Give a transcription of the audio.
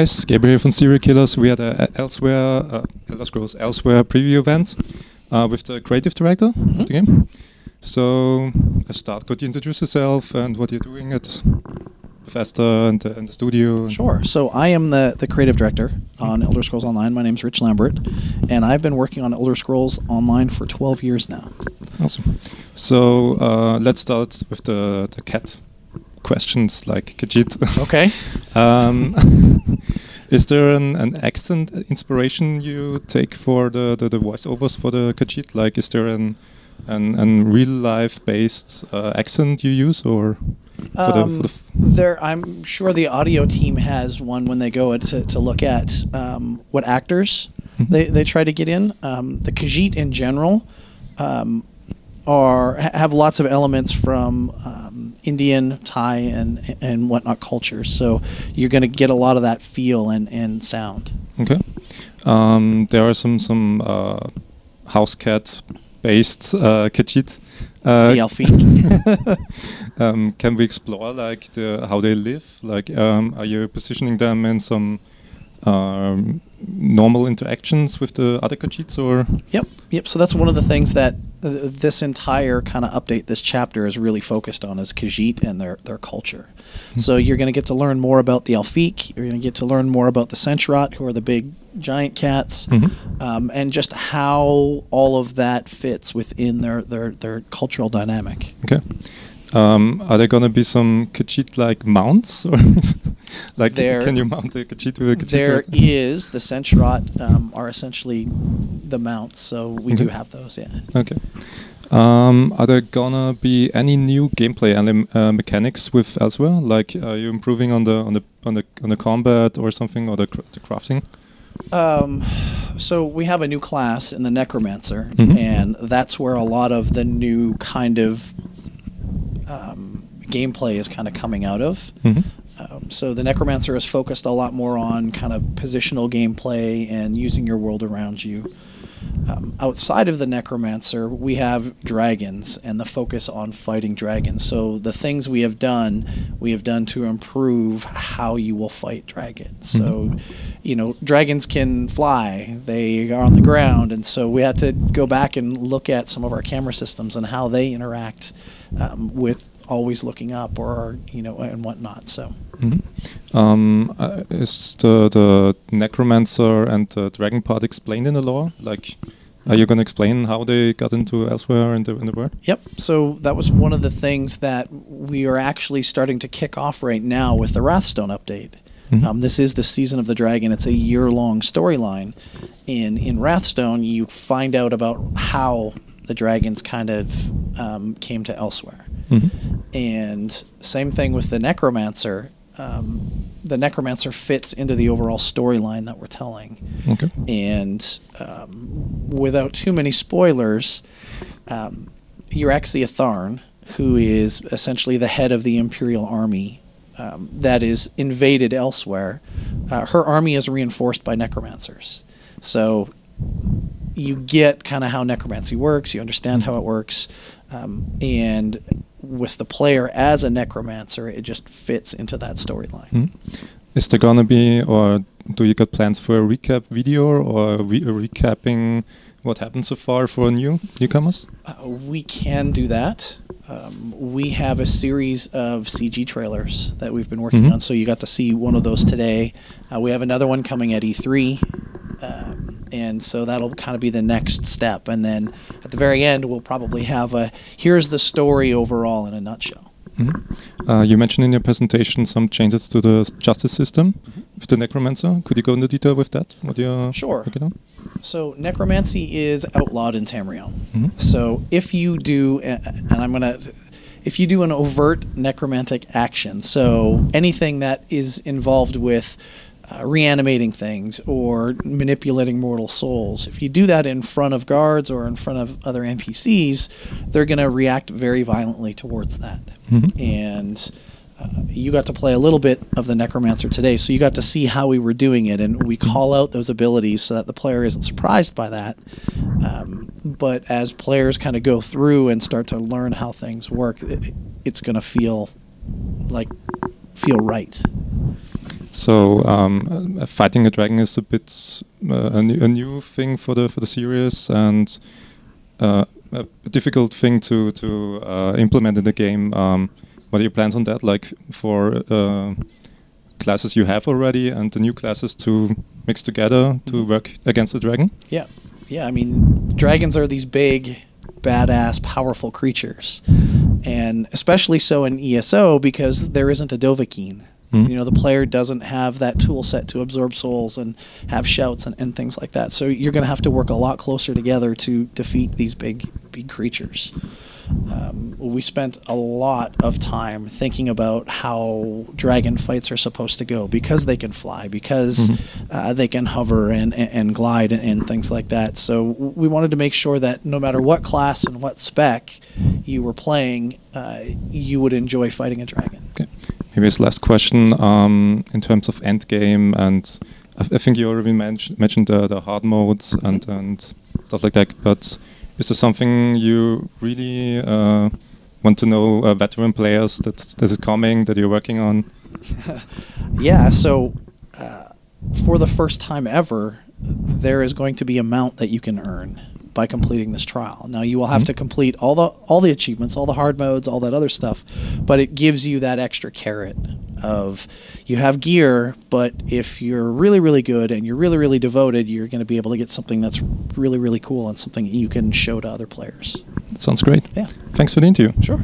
Guys, Gabriel from Serial Killers. We had a Elder Scrolls Elsweyr preview event with the creative director of the game. So, could you introduce yourself and what you're doing at Bethesda and the studio? Sure. So I am the creative director on Elder Scrolls Online. My name's Rich Lambert, and I've been working on Elder Scrolls Online for 12 years now. Awesome. So let's start with the cat questions, like khajiit. Okay. Is there an accent inspiration you take for the voiceovers for the khajiit? Like, is there an real life based accent you use, or I'm sure the audio team has one when they go to look at what actors they try to get in. The khajiit in general have lots of elements from Indian, Thai, and whatnot cultures. So you're going to get a lot of that feel and sound. Okay. There are some house cat based khajiit. The Elfique. Can we explore like how they live? Like, are you positioning them in some normal interactions with the other khajiits, or? Yep. So that's one of the things that this entire kind of update, this chapter, is really focused on, is khajiit and their culture. So you're going to get to learn more about the Elfique. You're going to get to learn more about the Senchrat, who are the big giant cats, and just how all of that fits within their cultural dynamic. Okay. Are there going to be some khajiit-like mounts, or like can you mount a khajiit with a khajiit? There is. The Senchrat are essentially the mounts, so we do have those. Yeah. Okay. Are there gonna be any new gameplay mechanics with Elsweyr? Like, are you improving on the combat or something, or the crafting? So we have a new class in the necromancer, and that's where a lot of the new kind of gameplay is kind of coming out of. So the necromancer is focused a lot more on kind of positional gameplay and using your world around you. Outside of the necromancer, we have dragons and the focus on fighting dragons. So the things we have done to improve how you will fight dragons. So, dragons can fly, they are on the ground, and so we had to go back and look at some of our camera systems and how they interact with always looking up, or and whatnot. So is the necromancer and the dragon part explained in the lore? Like, are you going to explain how they got into Elsweyr in the world? Yep. So that was one of the things that we are actually starting to kick off right now with the Wrathstone update. This is the Season of the Dragon. It's a year-long storyline. In Wrathstone, you find out about how the dragons kind of came to Elsweyr. And same thing with the necromancer. The necromancer fits into the overall storyline that we're telling. Okay. And without too many spoilers, you're actually a Tharn, who is essentially the head of the Imperial army that is invaded Elsweyr. Her army is reinforced by necromancers. So you get kind of how necromancy works, you understand how it works, and with the player as a necromancer, it just fits into that storyline. Is there gonna be, or do you got plans for a recap video, or recapping what happened so far for newcomers? We can do that. We have a series of CG trailers that we've been working on, so you got to see one of those today. We have another one coming at E3. And so that'll kind of be the next step. And then at the very end, we'll probably have here's the story overall in a nutshell. You mentioned in your presentation some changes to the justice system with the necromancer. Could you go into detail with that? What you're working on? So necromancy is outlawed in Tamriel. So if you do, if you do an overt necromantic action, so anything that is involved with reanimating things or manipulating mortal souls, if you do that in front of guards or in front of other NPCs, they're going to react very violently towards that. And you got to play a little bit of the necromancer today, so you got to see how we were doing it, and we call out those abilities so that the player isn't surprised by that. But as players kind of go through and start to learn how things work, it's going to feel right. So fighting a dragon is a bit a new thing for the series, and a difficult thing to implement in the game. What are your plans on that? Like for classes you have already and the new classes to mix together to work against the dragon? Yeah. I mean, dragons are these big, badass, powerful creatures, and especially so in ESO because there isn't a Dovahkiin. You know, the player doesn't have that tool set to absorb souls and have shouts and things like that. So you're going to have to work a lot closer together to defeat these big creatures. We spent a lot of time thinking about how dragon fights are supposed to go because they can fly, because they can hover and glide and things like that. So we wanted to make sure that no matter what class and what spec you were playing, you would enjoy fighting a dragon. Okay. Maybe this last question in terms of endgame, and I think you already mentioned the hard modes and stuff like that, but is there something you really want to know, veteran players, that is coming, that you're working on? Yeah, so for the first time ever, there is going to be a mount that you can earn by completing this trial. Now you will have to complete all the achievements, all the hard modes, all that other stuff, but it gives you that extra carrot of you have gear, but if you're really, really good and you're really, really devoted, you're going to be able to get something that's really, really cool and something you can show to other players. That sounds great. Yeah. Thanks for the interview. Sure.